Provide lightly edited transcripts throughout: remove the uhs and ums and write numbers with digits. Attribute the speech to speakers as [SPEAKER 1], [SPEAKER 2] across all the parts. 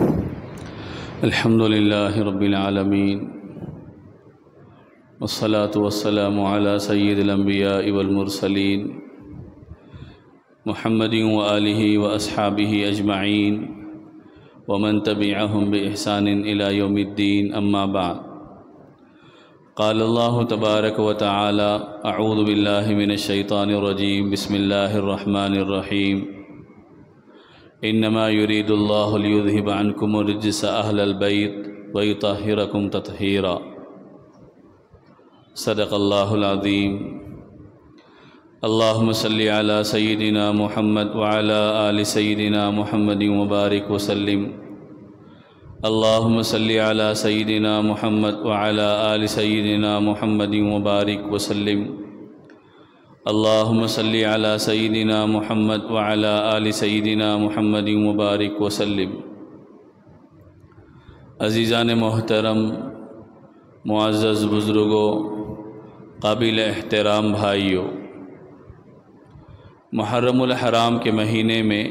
[SPEAKER 1] الحمد لله رب العالمين والصلاة والسلام على سيد الأنبياء والمرسلين محمد وآله وأصحابه أجمعين ومن تبعهم بإحسان إلى يوم الدين، أما بعد. قال الله تبارك وتعالى: أعوذ بالله من الشيطان الرجيم، بسم الله الرحمن الرحيم. إنما يريد الله ليذهب عنكم الرجس أهل البيت ويطهركم تطهيرا. صدق الله العظيم. اللهم صل على سيدنا محمد وعلى آل سيدنا محمد وبارك وسلم. اللهم صل على سيدنا محمد وعلى آل سيدنا محمد وبارك وسلم. اللهم صل على سيدنا محمد وعلى آل سيدنا محمد وبارك وسلم. عزیزان محترم، معزز بزرگوں، قابل احترام بھائیوں، محرم الحرام کے مہینے میں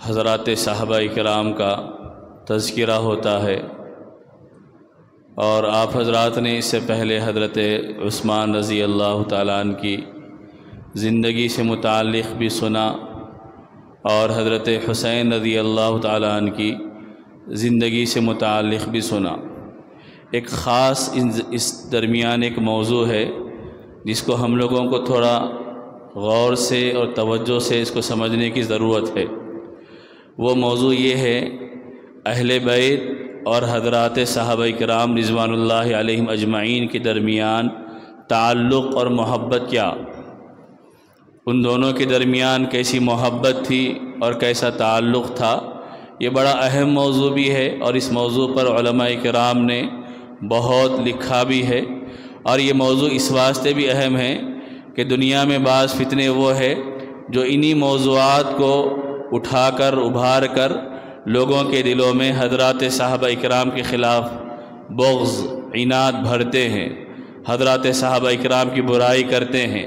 [SPEAKER 1] حضرات صحابہ اکرام کا تذکرہ ہوتا ہے، اور آپ حضرات نے اس سے پہلے حضرت عثمان رضی اللہ تعالیٰ عنہ کی زندگی سے متعلق بھی سنا، اور حضرت حسین رضی اللہ تعالیٰ عنہ کی زندگی سے متعلق بھی سنا. ایک خاص اس درمیان ایک موضوع ہے جس کو ہم لوگوں کو تھوڑا غور سے اور توجہ سے اس کو سمجھنے کی ضرورت ہے. وہ موضوع یہ ہے: اہل بیت اور حضرات صحابہ کرام رضوان اللہ علیہم اجمعین کے درمیان تعلق اور محبت کیا، ان دونوں کے درمیان کیسی محبت تھی اور کیسا تعلق تھا. یہ بڑا اہم موضوع بھی ہے، اور اس موضوع پر علماء کرام نے بہت لکھا بھی ہے. اور یہ موضوع اس واسطے بھی اہم ہے کہ دنیا میں بعض فتنے وہ ہے جو انہی موضوعات کو اٹھا کر ابھار کر لوگوں کے دلوں میں حضرات صحابہ اکرام کے خلاف بغض، عناد بھرتے ہیں، حضرات صحابہ اکرام کی برائی کرتے ہیں،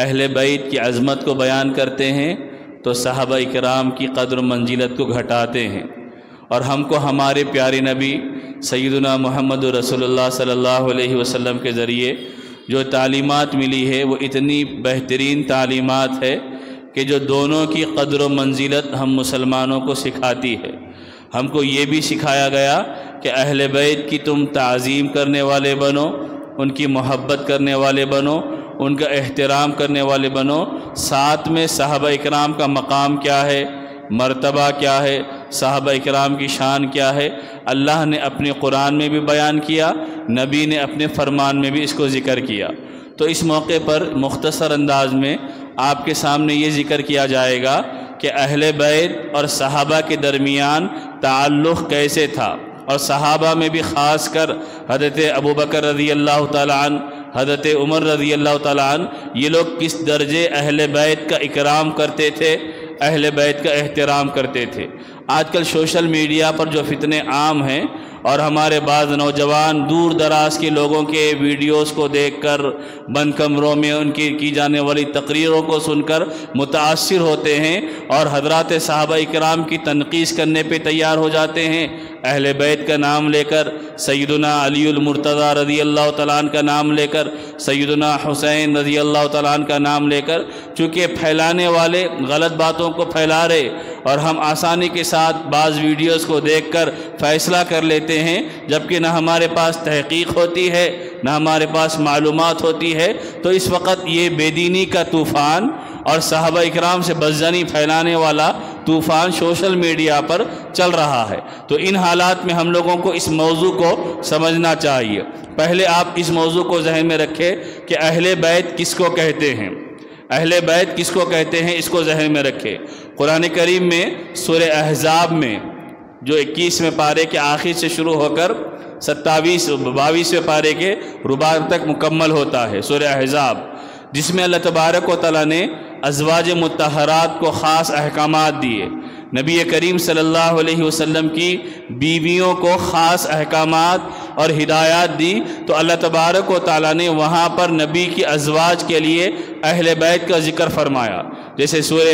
[SPEAKER 1] اہل بیت کی عظمت کو بیان کرتے ہیں تو صحابہ اکرام کی قدر و منزلت کو گھٹاتے ہیں. اور ہم کو ہمارے پیارے نبی سیدنا محمد رسول اللہ صلی اللہ علیہ وسلم کے ذریعے جو تعلیمات ملی ہے وہ اتنی بہترین تعلیمات ہے کہ جو دونوں کی قدر و منزلت ہم مسلمانوں کو سکھاتی ہے. ہم کو یہ بھی سکھایا گیا کہ اہل بیت کی تم تعظیم کرنے والے بنو، ان کی محبت کرنے والے بنو، ان کا احترام کرنے والے بنو. ساتھ میں صحابہ اکرام کا مقام کیا ہے، مرتبہ کیا ہے، صحابہ اکرام کی شان کیا ہے، اللہ نے اپنے قرآن میں بھی بیان کیا، نبی نے اپنے فرمان میں بھی اس کو ذکر کیا. تو اس موقع پر مختصر انداز میں آپ کے سامنے یہ ذکر کیا جائے گا کہ اہل بیت اور صحابہ کے درمیان تعلق کیسے تھا، اور صحابہ میں بھی خاص کر حضرت ابوبکر رضی اللہ تعالیٰ عنہ، حضرت عمر رضی اللہ تعالیٰ عنہ، یہ لوگ کس درجے اہل بیت کا اکرام کرتے تھے، اہل بیت کا احترام کرتے تھے. آج کل سوشل میڈیا پر جو فتنے عام ہیں، اور ہمارے بعض نوجوان دور دراز کے لوگوں کے ویڈیوز کو دیکھ کر، بند کمروں میں ان کی جانے والی تقریروں کو سن کر متاثر ہوتے ہیں اور حضرات صحابہ اکرام کی تنقید کرنے پہ تیار ہو جاتے ہیں. اہل بیت کا نام لے کر، سیدنا علی المرتضیٰ رضی اللہ تعالیٰ عنہ کا نام لے کر، سیدنا حسین رضی اللہ تعالیٰ عنہ کا نام لے کر، چونکہ پھیلانے والے غلط باتوں کو پھیلا رہے، اور ہم آسانی کے ساتھ بعض ویڈیوز کو دیکھ کر فیصلہ کر لیتے ہیں، جبکہ نہ ہمارے پاس تحقیق ہوتی ہے نہ ہمارے پاس معلومات ہوتی ہے. تو اس وقت یہ بے دینی کا طوفان اور صحابہ اکرام سے بدظنی پھیلانے والا طوفان سوشل میڈیا پر چل رہا ہے. تو ان حالات میں ہم لوگوں کو اس موضوع کو سمجھنا چاہیے. پہلے آپ اس موضوع کو ذہن میں رکھیں کہ اہل بیت کس کو کہتے ہیں، اہل بیت کس کو کہتے ہیں، اس کو ذہن میں رکھیں. قرآن کریم میں سورہ احزاب میں جو 21ویں پارے کے آخر سے شروع ہو کر 22ویں پارے کے رباع تک مکمل ہوتا ہے سورہ احزاب، جس میں اللہ تبارک و تعالیٰ نے ازواج مطہرات کو خاص احکامات دیے، نبی کریم صلی اللہ علیہ وسلم کی بیویوں کو خاص احکامات اور ہدایات دی. تو اللہ تبارک و تعالیٰ نے وہاں پر نبی کی ازواج کے لیے اہل بیت کا ذکر فرمایا. جیسے سورہ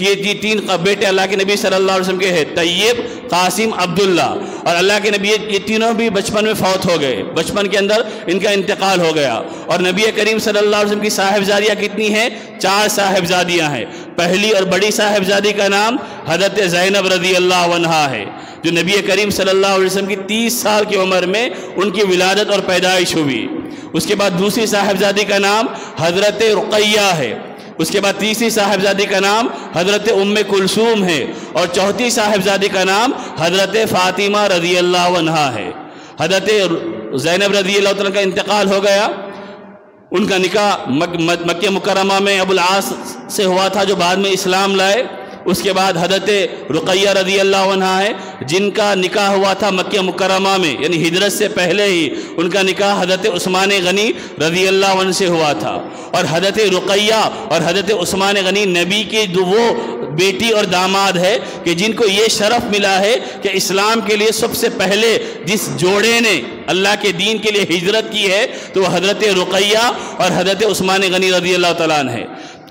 [SPEAKER 1] یہ 3 بیٹے اللہ کے نبی صلی اللہ علیہ وسلم کے ہیں، طیب، قاسم، عبداللہ، اور اللہ کے نبی یہ تینوں بھی بچپن میں فوت ہو گئے، بچپن کے اندر ان کا انتقال ہو گیا۔ اور نبی کریم صلی اللہ علیہ وسلم کی صاحبزادیاں کتنی ہیں؟ 4 صاحبزادیاں ہیں۔ پہلی اور بڑی صاحبزادی کا نام حضرت زینب رضی اللہ عنہا ہے، جو نبی کریم صلی اللہ علیہ وسلم کی 30 سال کی عمر میں ان کی ولادت اور پیدائش ہوئی۔ اس کے بعد دوسری صاحبزادی کا نام حضرت رقیہ ہے۔ اس کے بعد تیسری صاحبزادی کا نام حضرت ام کلثوم ہے، اور چوتھی صاحبزادی کا نام حضرت فاطمہ رضی اللہ عنہا ہے۔ حضرت زینب رضی اللہ عنہ کا انتقال ہو گیا، ان کا نکاح مکہ مکرمہ میں ابو العاص سے ہوا تھا، جو بعد میں اسلام لائے۔ اس کے بعد حضرت رقیہ رضی اللہ عنہا ہے، جن کا نکاح ہوا تھا مکہ مکرمہ میں، یعنی ہجرت سے پہلے ہی ان کا نکاح حضرت عثمان غنی رضی اللہ عنہ سے ہوا تھا۔ اور حضرت رقیہ اور حضرت عثمان غنی نبی کی وہ بیٹی اور داماد ہے کہ جن کو یہ شرف ملا ہے کہ اسلام کے لیے سب سے پہلے جس جوڑے نے اللہ کے دین کے لیے ہجرت کی ہے تو وہ حضرت رقیہ اور حضرت عثمان غنی رضی اللہ تعالیٰ عنہ ہے۔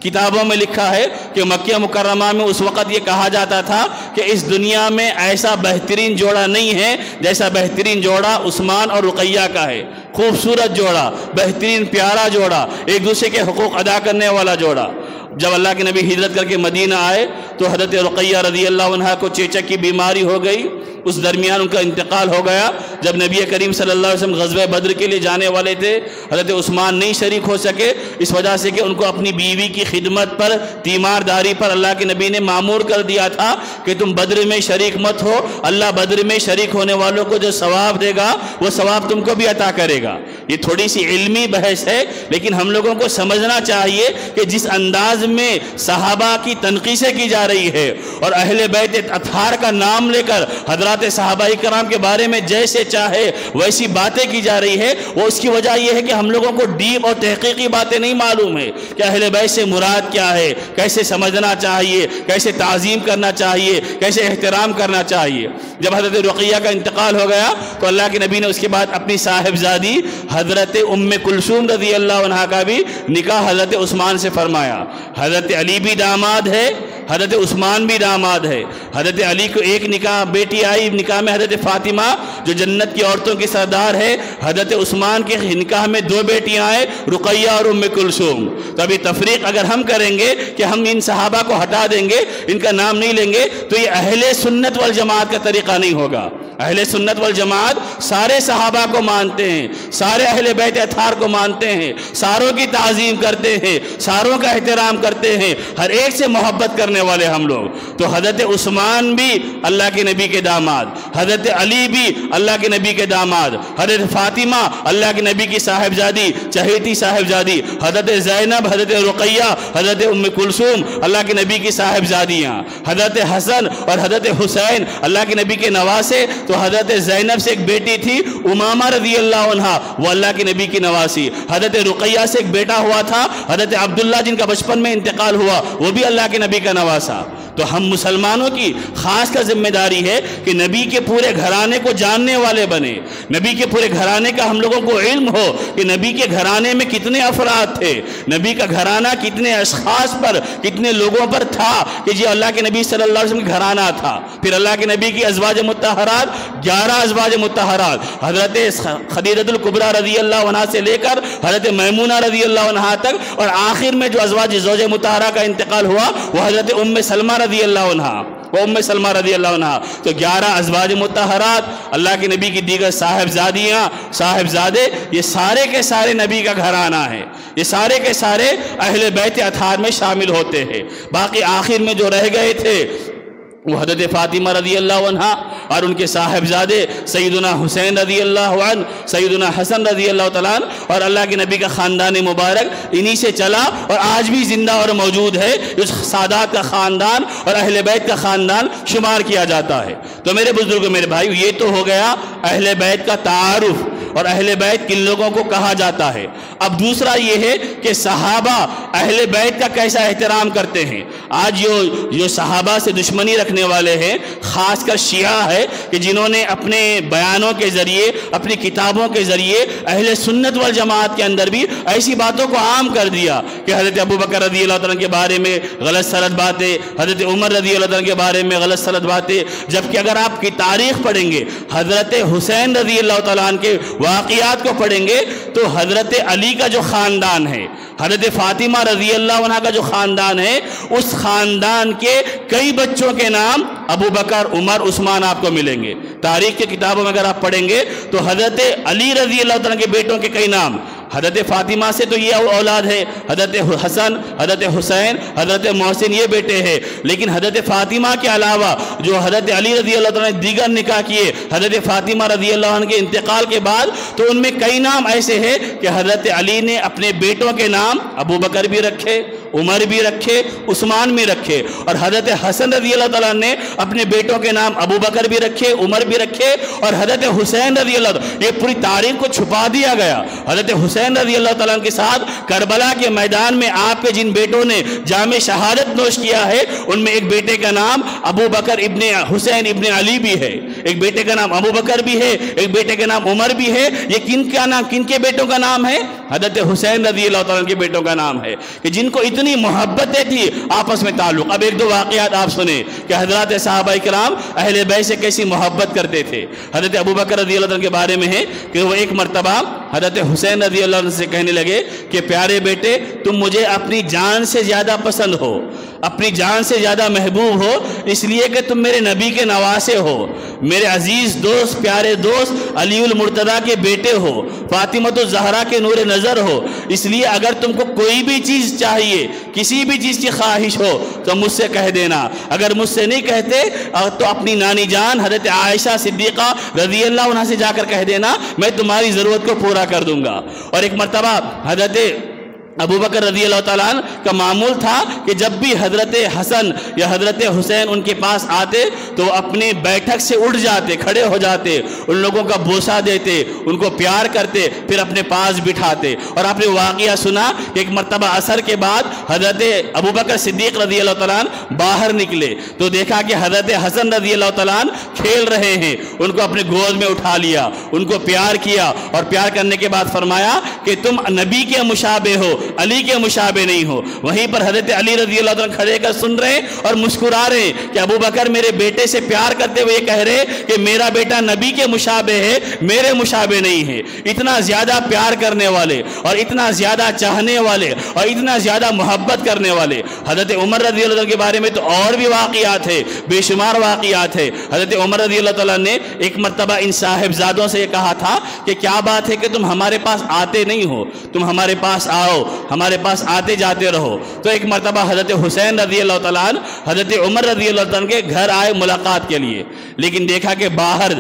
[SPEAKER 1] کتابوں میں لکھا ہے کہ مکہ مکرمہ میں اس وقت یہ کہا جاتا تھا کہ اس دنیا میں ایسا بہترین جوڑا نہیں ہے جیسا بہترین جوڑا عثمان اور رقیہ کا ہے۔ خوبصورت جوڑا، بہترین پیارا جوڑا، ایک دوسرے کے حقوق ادا کرنے والا جوڑا۔ جب اللہ کے نبی ہجرت کر کے مدینہ آئے تو حضرت رقیہ رضی اللہ عنہا کو چیچک کی بیماری ہو گئی، اس درمیان ان کا انتقال ہو گیا۔ جب نبی کریم صلی اللہ علیہ وسلم غزوہ بدر کے لیے جانے والے تھے، حضرت عثمان نہیں شریک ہو سکے، اس وجہ سے کہ ان کو اپنی بیوی کی خدمت پر، تیمارداری پر اللہ کے نبی نے مامور کر دیا تھا کہ تم بدر میں شریک مت ہو، اللہ بدر میں شریک ہونے والوں کو جو ثواب دے گا وہ ثواب تم کو بھی عطا کرے گا۔ یہ تھوڑی سی علمی بحث ہے، لیکن ہم لوگوں کو سمجھنا چاہیے کہ جس انداز میں صحابہ کی تنقیسیں کی جا رہی ہے اور اہل بیت اطہار کا نام لے کر حضرات صحابہ کرام کے بارے میں جیسے چاہے ویسی باتیں کی جا رہی ہے، وہ اس کی وجہ یہ ہے کہ ہم لوگوں کو ڈیپ اور تحقیقی باتیں نہیں معلوم ہے کہ اہل بیت سے مراد کیا ہے، کیسے سمجھنا چاہیے، کیسے تعظیم کرنا چاہیے، کیسے احترام کرنا چاہیے۔ جب حضرت رقیہ کا انتقال ہو گیا تو اللہ کے نبی نے اس کے بعد اپنی صاحبزادی حضرت ام کلثوم رضی اللہ عنہا کا بھی نکاح حضرت عثمان سے فرمایا۔ حضرت علی بھی داماد ہے، حضرت عثمان بھی داماد ہے۔ حضرت علی کو ایک نکاح بیٹی آئی، نکاح میں حضرت فاطمہ جو جنت کی عورتوں کی سردار ہے۔ حضرت عثمان کے نکاح میں 2 بیٹیاں آئے، رقیہ اور ام کلثوم۔ تو ابھی تفریق اگر ہم کریں گے کہ ہم ان صحابہ کو ہٹا دیں گے، ان کا نام نہیں لیں گے، تو یہ اہل سنت والجماعت کا طریقہ نہیں ہوگا۔ اہل سنت والجماعت سارے صحابہ کو مانتے ہیں، سارے اہل بیت اطہار کو مانتے ہیں، ساروں کی تعظیم کرتے ہیں، ساروں کا احترام کرتے ہیں، ہر ایک سے محبت کرنے والے ہم لوگ۔ تو حضرت عثمان بھی اللہ کے نبی کے داماد، حضرت علی بھی اللہ کے نبی کے داماد، حضرت فاطمہ اللہ کے نبی کی صاحبزادی، چہیتی صاحبزادی، حضرت زینب، حضرت رقیہ، حضرت ام کلثوم اللہ کے نبی کی صاحبزادیاں، حضرت حسن اور حضرت حسین اللہ کے نبی کے نواسے۔ تو حضرت زینب سے ایک بیٹی تھی امامہ رضی اللہ عنہا، وہ اللہ کے نبی کی نواسی۔ حضرت رقیہ سے ایک بیٹا ہوا تھا حضرت عبداللہ، جن کا بچپن میں انتقال ہوا، وہ بھی اللہ کے نبی کا نواسا۔ تو ہم مسلمانوں کی خاص کا ذمہ داری ہے کہ نبی کے پورے گھرانے کو جاننے والے بنے، نبی کے پورے گھرانے کا ہم لوگوں کو علم ہو کہ نبی کے گھرانے میں کتنے افراد تھے، نبی کا گھرانہ کتنے اشخاص پر، کتنے لوگوں پر تھا، کہ جی اللہ کے نبی صلی اللہ علیہ وسلم کا گھرانہ تھا۔ پھر اللہ کے نبی کی ازواج مطہرات 11 ازواج مطہرات، حضرت خدیجہ الکبریٰ رضی اللہ عنہا سے لے کر حضرت میمونہ رضی اللہ عنہا تک، اور آخر میں جو ازواج زوج مطہرہ کا انتقال ہوا وہ حضرت ام سلمہ رضی اللہ عنہا، وہ ام سلمہ رضی اللہ عنہا۔ تو 11 ازواج مطہرات، اللہ کے نبی کی دیگر صاحبزادیاں، صاحبزادے، یہ سارے کے سارے نبی کا گھرانہ ہے، یہ سارے کے سارے اہل بیت اطہار میں شامل ہوتے ہیں۔ باقی آخر میں جو رہ گئے تھے وہ حضرت فاطمہ رضی اللہ عنہا اور ان کے صاحبزادے سیدنا حسین رضی اللہ عنہ، سیدنا حسن رضی اللہ تعالیٰ عنہ، اور اللہ کے نبی کا خاندان مبارک انہی سے چلا اور آج بھی زندہ اور موجود ہے، جو سادات کا خاندان اور اہل بیت کا خاندان شمار کیا جاتا ہے۔ تو میرے بزرگوں، میرے بھائیو، یہ تو ہو گیا اہل بیت کا تعارف۔ اور اہل بیت کن لوگوں کو کہا جاتا ہے۔ اب دوسرا یہ ہے کہ صحابہ اہل بیت کا کیسا احترام کرتے ہیں۔ آج جو صحابہ سے دشمنی رکھنے والے ہیں، خاص کر شیعہ ہے کہ جنہوں نے اپنے بیانوں کے ذریعے، اپنی کتابوں کے ذریعے اہل سنت والجماعت کے اندر بھی ایسی باتوں کو عام کر دیا کہ حضرت ابوبکر رضی اللہ عنہ کے بارے میں غلط سرد باتیں، حضرت عمر رضی اللہ عنہ کے بارے میں غلط سرد باتیں، جبکہ اگر آپ کی تاریخ پڑھیں گے، حضرت حسین رضی اللہ تعالیٰ عنہ کے واقعات کو پڑھیں گے تو حضرت علی کا جو خاندان ہے، حضرت فاطمہ رضی اللہ عنہ کا جو خاندان ہے، اس خاندان کے کئی بچوں کے نام ابوبکر، عمر، عثمان آپ کو ملیں گے۔ تاریخ کی کتابوں میں اگر آپ پڑھیں گے تو حضرت علی رضی اللہ عنہ کے بیٹوں کے کئی نام، حضرت فاطمہ سے تو یہ اولاد ہے، حضرت حسن، حضرت حسین، حضرت محسن، یہ بیٹے ہیں، لیکن حضرت فاطمہ کے علاوہ جو حضرت علی رضی اللہ عنہ نے دیگر نکاح کیے حضرت فاطمہ رضی اللہ عنہ کے انتقال کے بعد، تو ان میں کئی نام ایسے ہیں کہ حضرت علی نے اپنے بیٹوں کے نام ابوبکر بھی رکھے، عمر بھی رکھے، عثمان بھی رکھے، اور حضرت حسن رضی اللہ تعالیٰ نے اپنے بیٹوں کے نام ابوبکر بھی رکھے، عمر بھی رکھے، اور حضرت حسین رضی اللہ عنہ، یہ پوری تاریخ کو چھپا دیا گیا۔ حضرت حسین رضی اللہ تعالیٰ عنہ کے ساتھ کربلا کے میدان میں آپ کے جن بیٹوں نے جام شہادت نوش کیا ہے، ان میں ایک بیٹے کا نام ابوبکر ابن حسین ابن علی بھی ہے، ایک بیٹے کا نام ابوبکر بھی ہے، ایک بیٹے کا نام عمر بھی ہے۔ یہ کن کے بیٹوں کا نام ہے؟ حضرت حسین رضی اللہ تعالیٰ عنہ کے بیٹوں کا نام ہے، کہ جن کو اتنی محبتیں تھی آپس میں تعلق۔ اب ایک دو واقعات آپ سنیں کہ حضرات صحابہ کرام اہل بیت سے کیسی محبت کرتے تھے۔ حضرت ابوبکر رضی اللہ عنہ کے بارے میں ہے کہ وہ ایک مرتبہ حضرت حسین رضی اللہ عنہ سے کہنے لگے کہ پیارے بیٹے، تم مجھے اپنی جان سے زیادہ پسند ہو، اپنی جان سے زیادہ محبوب ہو، اس لیے کہ تم میرے نبی کے نواسے ہو، میرے عزیز دوست، پیارے دوست علی المرتضیٰ کے بیٹے ہو، فاطمۃ الزہرا کے نور نظر ہو، اس لیے اگر تم کو کوئی بھی چیز چاہیے، کسی بھی چیز کی خواہش ہو تو مجھ سے کہہ دینا، اگر مجھ سے نہیں کہتے تو اپنی نانی جان حضرت عائشہ صدیقہ رضی اللہ عنہ سے جا کر کہہ دینا، میں تمہاری ضرورت کو پورا کر دوں گا۔ اور ایک مرتبہ حضرت ابوبکر رضی اللہ تعالیٰ عنہ کا معمول تھا کہ جب بھی حضرت حسن یا حضرت حسین ان کے پاس آتے تو اپنے بیٹھک سے اٹھ جاتے، کھڑے ہو جاتے، ان لوگوں کا بوسہ دیتے، ان کو پیار کرتے، پھر اپنے پاس بٹھاتے۔ اور آپ نے واقعہ سنا کہ ایک مرتبہ عصر کے بعد حضرت ابوبکر صدیق رضی اللہ تعالیٰ عنہ باہر نکلے تو دیکھا کہ حضرت حسن رضی اللہ تعالیٰ عنہ کھیل رہے ہیں، ان کو اپنے گود میں اٹھا لیا، ان کو پیار کیا، اور پیار کرنے کے بعد فرمایا کہ تم نبی کے مشابہ ہو، علی کے مشابہ نہیں ہو۔ وہیں پر حضرت علی رضی اللہ عنہ کھڑے کر سن رہے اور مسکرا رہے کہ ابوبکر میرے بیٹے سے پیار کرتے ہوئے کہہ رہے کہ میرا بیٹا نبی کے مشابہ ہے، میرے مشابہ نہیں ہے۔ اتنا زیادہ پیار کرنے والے اور اتنا زیادہ چاہنے والے اور اتنا زیادہ محبت کرنے والے حضرت عمر رضی اللہ عنہ کے بارے میں تو اور بھی واقعات ہے، بے شمار واقعات ہے۔ حضرت عمر رضی اللہ تعالیٰ نے ایک مرتبہ ان صاحبزادوں سے یہ کہا تھا کہ کیا بات ہے کہ تم ہمارے پاس آتے نہیں ہو، تم ہمارے پاس آؤ، ہمارے پاس آتے جاتے رہو۔ تو ایک مرتبہ حضرت حسین رضی اللہ تعالیٰ عنہ حضرت عمر رضی اللہ عنہ کے گھر آئے ملاقات کے لیے، لیکن دیکھا کہ باہر،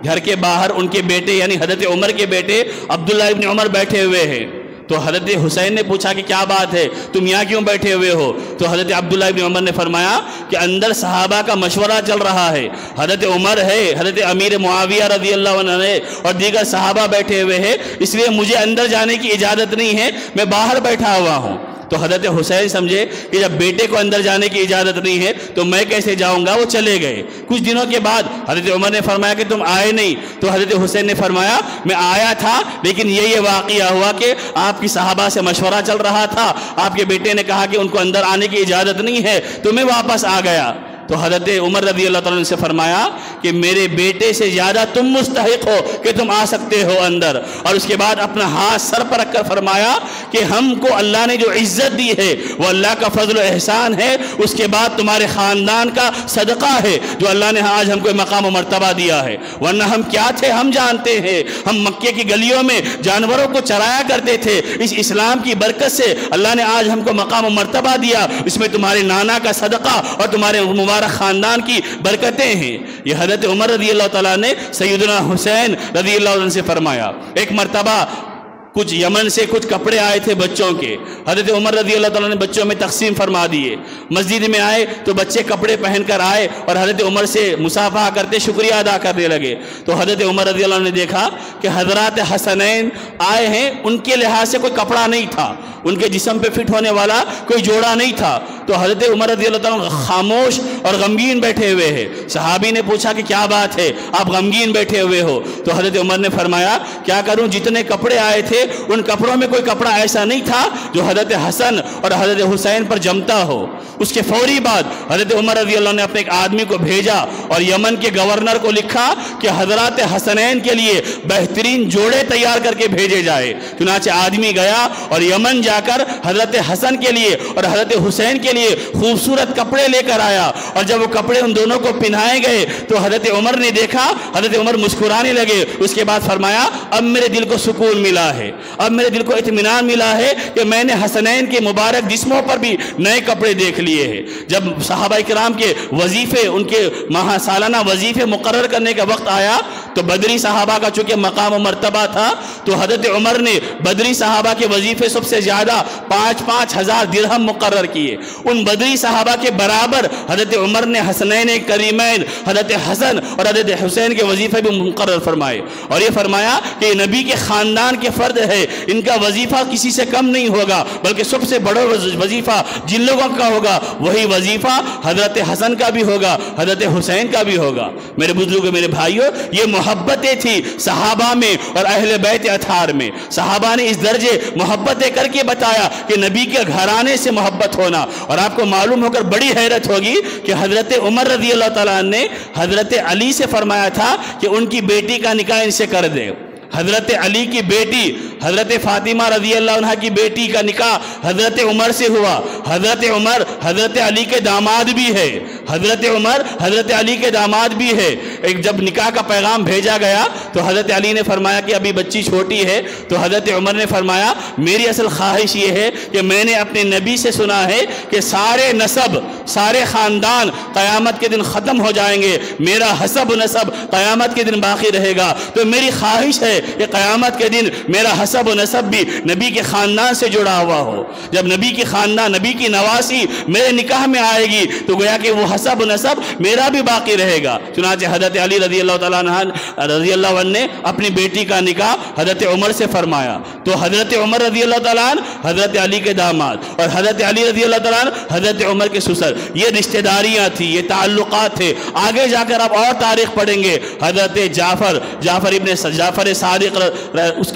[SPEAKER 1] گھر کے باہر ان کے بیٹے یعنی حضرت عمر کے بیٹے عبداللہ ابن عمر بیٹھے ہوئے ہیں۔ تو حضرت حسین نے پوچھا کہ کیا بات ہے، تم یہاں کیوں بیٹھے ہوئے ہو؟ تو حضرت عبداللہ ابن عمر نے فرمایا کہ اندر صحابہ کا مشورہ چل رہا ہے، حضرت عمر ہے، حضرت امیر معاویہ رضی اللہ عنہ ہے، اور دیگر صحابہ بیٹھے ہوئے ہیں، اس لیے مجھے اندر جانے کی اجازت نہیں ہے، میں باہر بیٹھا ہوا ہوں۔ تو حضرت حسین سمجھے کہ جب بیٹے کو اندر جانے کی اجازت نہیں ہے تو میں کیسے جاؤں گا، وہ چلے گئے۔ کچھ دنوں کے بعد حضرت عمر نے فرمایا کہ تم آئے نہیں، تو حضرت حسین نے فرمایا میں آیا تھا، لیکن یہ واقعہ ہوا کہ آپ کی صحابہ سے مشورہ چل رہا تھا، آپ کے بیٹے نے کہا کہ ان کو اندر آنے کی اجازت نہیں ہے، تو میں واپس آ گیا۔ تو حضرت عمر رضی اللہ تعالیٰ نے سے فرمایا کہ میرے بیٹے سے زیادہ تم مستحق ہو کہ تم آ سکتے ہو اندر، اور اس کے بعد اپنا ہاتھ سر پر رکھ کر فرمایا کہ ہم کو اللہ نے جو عزت دی ہے وہ اللہ کا فضل و احسان ہے، اس کے بعد تمہارے خاندان کا صدقہ ہے جو اللہ نے آج ہم کو مقام و مرتبہ دیا ہے، ورنہ ہم کیا تھے ہم جانتے ہیں، ہم مکے کی گلیوں میں جانوروں کو چرایا کرتے تھے، اس اسلام کی برکت سے اللہ نے آج ہم کو مقام و مرتبہ دیا، اس میں تمہارے نانا کا صدقہ اور تمہارے مبارک خاندان کی برکتیں ہیں۔ یہ حضرت عمر رضی اللہ تعالیٰ نے سیدنا حسین رضی اللہ عنہ سے فرمایا۔ ایک مرتبہ کچھ یمن سے کچھ کپڑے آئے تھے بچوں کے، حضرت عمر رضی اللہ تعالیٰ نے بچوں میں تقسیم فرما دیے۔ مسجد میں آئے تو بچے کپڑے پہن کر آئے اور حضرت عمر سے مصافحہ کرتے شکریہ ادا کرنے لگے۔ تو حضرت عمر رضی اللہ عنہ نے دیکھا کہ حضرات حسنین آئے ہیں، ان کے لحاظ سے کوئی کپڑا نہیں تھا، ان کے جسم پہ فٹ ہونے والا کوئی جوڑا نہیں تھا۔ تو حضرت عمر رضی اللہ تعالیٰ خاموش اور غمگین بیٹھے ہوئے ہیں۔ صحابی نے پوچھا کہ کیا بات ہے، آپ غمگین بیٹھے ہوئے ہو؟ تو حضرت عمر نے فرمایا کیا کروں، جتنے کپڑے آئے تھے ان کپڑوں میں کوئی کپڑا ایسا نہیں تھا جو حضرت حسن اور حضرت حسین پر جمتا ہو۔ اس کے فوری بعد حضرت عمر رضی اللہ نے اپنے ایک آدمی کو بھیجا اور یمن کے گورنر کو لکھا کہ حضرات حسنین کے لیے بہترین جوڑے تیار کر کے بھیجے جائے۔ چنانچہ آدمی گیا اور یمن جا کر حضرت حسن کے لیے اور حضرت حسین کے لیے خوبصورت کپڑے لے کر آیا، اور جب وہ کپڑے ان دونوں کو پہنائے گئے تو حضرت عمر نے دیکھا، حضرت عمر مسکرانے لگے۔ اس کے بعد فرمایا اب میرے دل کو سکون ملا ہے، اب میرے دل کو اطمینان ملا ہے کہ میں نے حسنین کے مبارک جسموں پر بھی نئے کپڑے دیکھ لیے ہیں۔ جب صحابہ کرام کے وظیفے، ان کے ماہ سالانہ وظیفے مقرر کرنے کا وقت آیا تو بدری صحابہ کا چونکہ مقام و مرتبہ تھا تو حضرت عمر نے بدری صحابہ کے وظیفے سب سے زیادہ 5,000 درہم مقرر کیے۔ ان بدری صحابہ کے برابر حضرت عمر نے حسنین کریمین حضرت حسن اور حضرت حسین کے وظیفے بھی مقرر فرمائے، اور یہ فرمایا کہ یہ نبی کے خاندان کے فرد ہے، ان کا وظیفہ کسی سے کم نہیں ہوگا، بلکہ سب سے بڑا وظیفہ جن لوگوں کا ہوگا وہی وظیفہ حضرت حسن کا بھی ہوگا، حضرت حسین کا بھی ہوگا۔ میرے بزرگوں، میرے بھائیوں، یہ محبتیں تھی صحابہ میں اور اہل بیت اطہار میں۔ صحابہ نے اس درجے محبتیں کر کے بتایا کہ نبی کے گھرانے سے محبت ہونا، اور آپ کو معلوم ہو کر بڑی حیرت ہوگی کہ حضرت عمر رضی اللہ تعالیٰ نے حضرت علی سے فرمایا تھا کہ ان کی بیٹی کا نکاح ان سے کر دے۔ حضرت علی کی بیٹی حضرت فاطمہ رضی اللہ عنہ کی بیٹی کا نکاح حضرت عمر سے ہوا۔ حضرت عمر حضرت علی کے داماد بھی ہے، حضرت عمر حضرت علی کے داماد بھی ہے۔ ایک جب نکاح کا پیغام بھیجا گیا تو حضرت علی نے فرمایا کہ ابھی بچی چھوٹی ہے، تو حضرت عمر نے فرمایا میری اصل خواہش یہ ہے کہ میں نے اپنے نبی سے سنا ہے کہ سارے نسب، سارے خاندان قیامت کے دن ختم ہو جائیں گے، میرا حسب و نسب قیامت کے دن باقی رہے گا، تو میری خواہش ہے کہ قیامت کے دن میرا حسب و نسب بھی نبی کے خاندان سے جڑا ہوا ہو۔ جب نبی کی خاندان، نبی کی نواسی میرے نکاح میں آئے گی تو گویا کہ وہ حسب و نسب میرا بھی باقی رہے گا۔ چنانچہ حضرت علی رضی اللہ تعالیٰ عنہ نے اپنی بیٹی کا نکاح حضرت عمر سے فرمایا، تو حضرت عمر رضی اللہ تعالیٰ عنہ حضرت علی کے داماد اور حضرت علی رضی اللہ تعالیٰ عنہ حضرت عمر کے سسر، یہ رشتہ داریاں تھیں، یہ تعلقات تھے۔ آگے جا کر آپ اور تاریخ پڑھیں گے، حضرت جعفر ابن جعفر صادق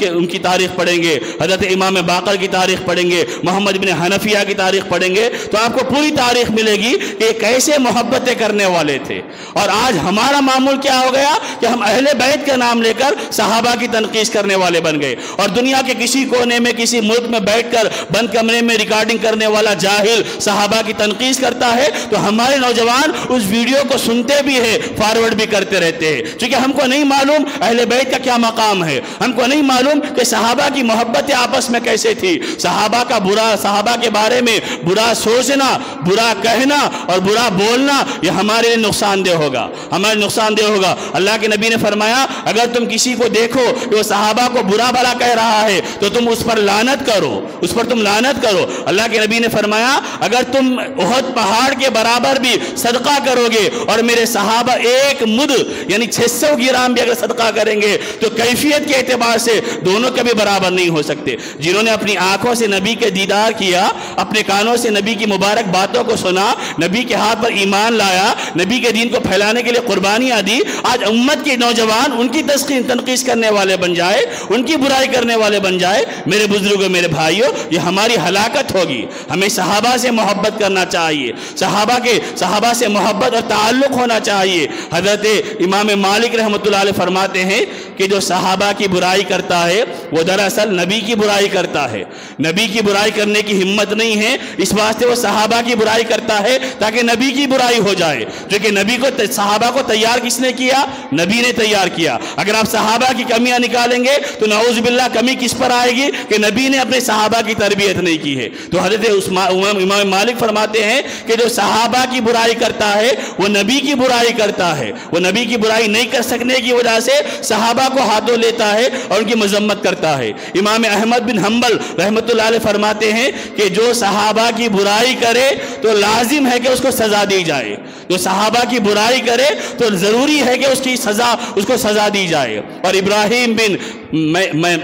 [SPEAKER 1] ان کی تاریخ پڑھیں گے، حضرت امام باقر کی تاریخ پڑھیں گے، محمد بن حنفیہ کی تاریخ پڑھیں گے، تو آپ کو پوری تاریخ ملے گی کہ کیسے محبتیں کرنے والے تھے۔ اور آج ہمارا معمول کیا ہو گیا کہ ہم اہل بیت کا نام لے کر صحابہ کی تنقید کرنے والے بن گئے، اور دنیا کے کسی کونے میں کسی ملک میں بیٹھ کر بند کمرے میں ریکارڈنگ کرنے والا جاہل صحابہ کی تنقید کرتا ہے تو ہمارے نوجوان اس ویڈیو کو سنتے بھی ہیں، فارورڈ بھی کرتے رہتے ہیں، چونکہ ہم کو نہیں معلوم اہل بیت کا کیا مقام ہے، ہم کو نہیں معلوم کہ صحابہ کی محبت آپس میں کیسے تھی۔ صحابہ کے بارے میں برا سوچنا، برا کہنا اور برا بولنا یہ ہمارے لیے نقصان دہ ہوگا، ہمارے نقصان دہ ہوگا۔ اللہ کے نبی نے فرمایا اگر تم کسی کو دیکھو کہ وہ صحابہ کو برا بھلا کہہ رہا ہے تو تم اس پر لعنت کرو، اس پر تم لعنت کرو۔ اللہ کے نبی نے فرمایا اگر تم احد پہاڑ کے برابر بھی صدقہ کرو گے اور میرے صحابہ ایک مد یعنی 600 گرام بھی اگر صدقہ کریں گے تو کیفیت کے اعتبار سے دونوں کبھی برابر نہیں ہو سکتے۔ جنہوں نے اپنی آنکھوں سے نبی کے دیدار کیا، اپنے کانوں سے نبی کی مبارک باتوں کو سنا، نبی کے ہاتھ پر ایمان لایا، نبی کے دین کو پھیلانے کے لیے قربانیاں دی، آج امت کے نوجوان ان کی تنقید کرنے والے بن جائے، ان کی برائی کرنے والے بن جائے، میرے بزرگوں، میرے بھائیوں، یہ ہماری ہلاکت ہوگی۔ ہمیں صحابہ سے محبت کرنا چاہیے، صحابہ سے محبت اور تعلق ہونا چاہیے۔ حضرت امام مالک رحمۃ اللہ علیہ فرماتے ہیں کہ جو صحابہ کی برائی کرتا ہے وہ دراصل نبی کی برائی کرتا ہے، نبی کی برائی کرنے کی ہمت نہیں ہے، اس واسطے وہ صحابہ کی برائی کرتا ہے تاکہ نبی کی برائی ہو جائے، جو کہ نبی کو صحابہ کو تیار کس نے کیا؟ نبی نے تیار کیا۔ اگر آپ صحابہ کی کمیاں نکالیں گے تو نعوذ باللہ کمی کس پر آئے گی کہ نبی نے اپنے صحابہ کی تربیت نہیں کی ہے۔ تو حضرت امام مالک فرماتے ہیں کہ جو صحابہ کی برائی کرتا ہے وہ نبی کی برائی کرتا ہے، وہ نبی کی برائی نہیں کر سکنے کی وجہ سے صحابہ کو ہاتھوں لیتا ہے اور ان کی مذمت کرتا ہے۔ امام احمد بن حنبل رحمۃ اللہ علیہ فرماتے ہیں کہ جو صحابہ کی برائی کرے تو لازم ہے کہ اس کو سزا دی جائے، جو صحابہ کی برائی کرے تو ضروری ہے کہ اس کو سزا دی جائے۔ اور ابراہیم بن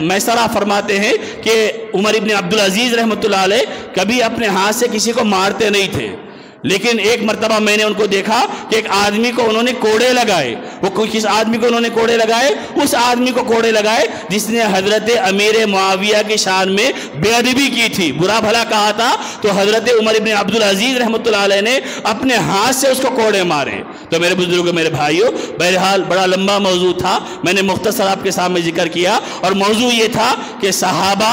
[SPEAKER 1] میسرہ فرماتے ہیں کہ عمر ابن عبدالعزیز رحمۃ اللہ علیہ کبھی اپنے ہاتھ سے کسی کو مارتے نہیں تھے، لیکن ایک مرتبہ میں نے ان کو دیکھا کہ ایک آدمی کو انہوں نے کوڑے لگائے۔ وہ کس آدمی کو انہوں نے کوڑے لگائے؟ اس آدمی کو کوڑے لگائے جس نے حضرت امیر معاویہ کی شان میں بے ادبی کی تھی، برا بھلا کہا تھا، تو حضرت عمر ابن عبدالعزیز رحمۃ اللہ علیہ نے اپنے ہاتھ سے اس کو کوڑے مارے۔ تو میرے بزرگوں، میرے بھائیوں، بہرحال بڑا لمبا موضوع تھا، میں نے مختصر آپ کے سامنے ذکر کیا، اور موضوع یہ تھا کہ صحابہ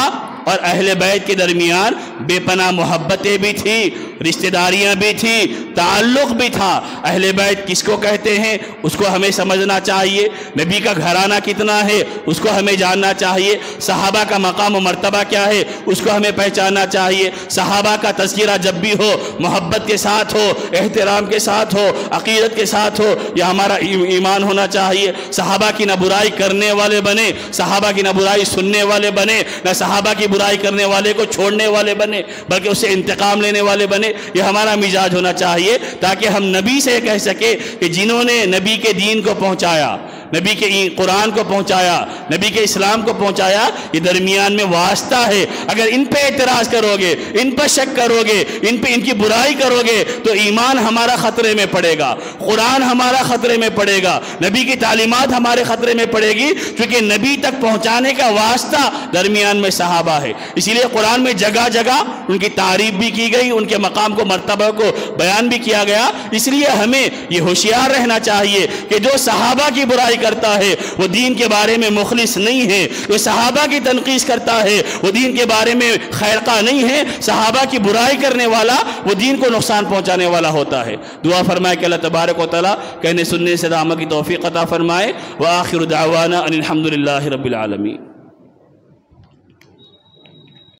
[SPEAKER 1] اور اہل بیت کے درمیان بے پناہ محبتیں بھی تھی، رشتہ داریاں بھی تھی، تعلق بھی تھا۔ اہل بیت کس کو کہتے ہیں اس کو ہمیں سمجھنا چاہیے، نبی کا گھرانہ کتنا ہے اس کو ہمیں جاننا چاہیے، صحابہ کا مقام و مرتبہ کیا ہے اس کو ہمیں پہچاننا چاہیے۔ صحابہ کا تذکرہ جب بھی ہو محبت کے ساتھ ہو، احترام کے ساتھ ہو، عقیدت کے ساتھ ہو، یہ ہمارا ایمان ہونا چاہیے۔ صحابہ کی نہ برائی کرنے والے بنے، صحابہ کی نہ برائی سننے والے بنے، نہ صحابہ کی برائی کرنے والے کو چھوڑنے والے بنے، بلکہ اس سے انتقام لینے والے بنے۔ یہ ہمارا مزاج ہونا چاہیے تاکہ ہم نبی سے کہہ سکے کہ جنہوں نے نبی کے دین کو پہنچایا، نبی کے قرآن کو پہنچایا، نبی کے اسلام کو پہنچایا، یہ درمیان میں واسطہ ہے۔ اگر ان پہ اعتراض کرو گے، ان پر شک کرو گے، ان کی برائی کرو گے تو ایمان ہمارا خطرے میں پڑے گا، قرآن ہمارا خطرے میں پڑے گا، نبی کی تعلیمات ہمارے خطرے میں پڑے گی، کیونکہ نبی تک پہنچانے کا واسطہ درمیان میں صحابہ ہے۔ اسی لیے قرآن میں جگہ جگہ ان کی تعریف بھی کی گئی، ان کے مقام کو، مرتبہ کو بیان بھی کیا گیا۔ اس لیے ہمیں یہ ہوشیار رہنا چاہیے کہ جو صحابہ کی برائی کرتا ہے وہ دین کے بارے میں مخلص نہیں ہے، جو صحابہ کی تنقیص کرتا ہے وہ دین کے بارے میں خیرخواہ نہیں ہے، صحابہ کی برائی کرنے والا وہ دین کو نقصان پہنچانے والا ہوتا ہے۔ دعا فرمائے کہ اللہ تبارک و تعالیٰ کہنے سننے سے عمل کی توفیق عطا فرمائے۔ وآخر دعوانا ان الحمد للہ رب العالمین۔